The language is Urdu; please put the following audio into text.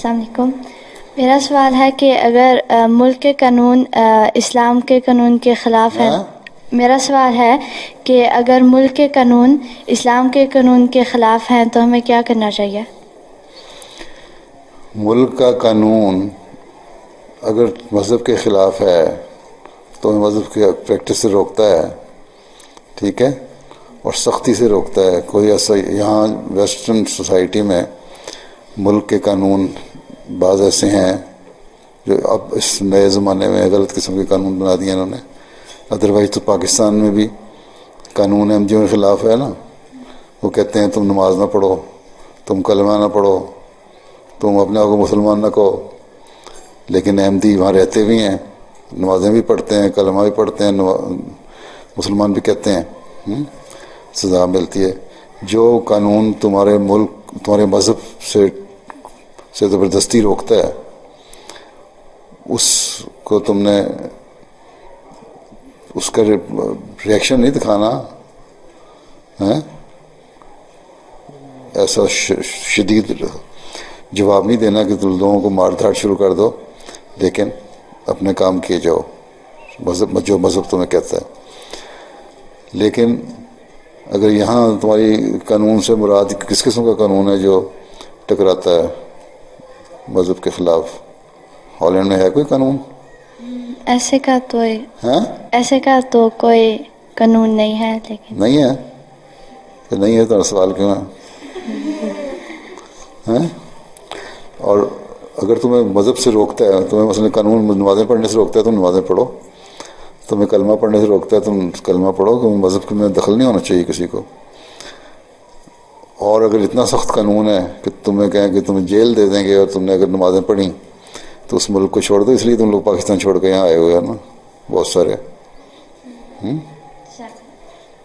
السلام علیکم. میرا سوال ہے کہ اگر ملک کے قانون اسلام کے قانون کے خلاف ہیں. میرا سوال ہے کہ اگر ملک کے قانون اسلام کے قانون کے خلاف ہیں تو ہمیں کیا کرنا چاہیے؟ ملک کا قانون اگر مذہب کے خلاف ہے تو مذہب کی پریکٹس سے روکتا ہے، ٹھیک ہے، اور سختی سے روکتا ہے. کوئی ایسا یہاں ویسٹرن سوسائٹی میں ملک کے قانون بعض ایسے ہیں جو اب اس نئے زمانے میں غلط قسم کے قانون بنا دیے انہوں نے. ادروائز تو پاکستان میں بھی قانون احمدیوں کے خلاف ہے نا. وہ کہتے ہیں تم نماز نہ پڑھو، تم کلمہ نہ پڑھو، تم اپنے آپ کو مسلمان نہ کہو. لیکن احمدی وہاں رہتے بھی ہیں، نمازیں بھی پڑھتے ہیں، کلمہ بھی پڑھتے ہیں، مسلمان بھی کہتے ہیں. سزا ملتی ہے. جو قانون تمہارے ملک تمہارے مذہب سے زبردستی روکتا ہے اس کو تم نے اس کا ریئیکشن نہیں دکھانا ہے، ایسا شدید جواب نہیں دینا کہ تم لوگوں کو مار دھاڑ شروع کر دو، لیکن اپنے کام کیے جاؤ جو مذہب تمہیں کہتا ہے. لیکن اگر یہاں تمہاری قانون سے مراد کس قسم کا قانون ہے جو ٹکراتا ہے مذہب کے خلاف؟ ہالینڈ میں ہے کوئی قانون؟ ایسے کا تو کوئی قانون نہیں ہے. لیکن نہیں ہے کہ نہیں ہے تو سوال کیوں ہے؟ اور اگر تمہیں مذہب سے روکتا ہے، تمہیں مثلا قانون نمازیں پڑھنے سے روکتا ہے، تم نمازیں پڑھو. تمہیں کلمہ پڑھنے سے روکتا ہے، تم کلمہ پڑھو. کہ مذہب میں دخل نہیں ہونا چاہیے کسی کو. اور اگر اتنا سخت قانون ہے کہ تمہیں کہیں کہ تمہیں جیل دے دیں گے اور تم نے اگر نمازیں پڑھیں تو اس ملک کو چھوڑ دو. اس لیے تم لوگ پاکستان چھوڑ کے یہاں آئے ہوئے ہیں نا بہت سارے.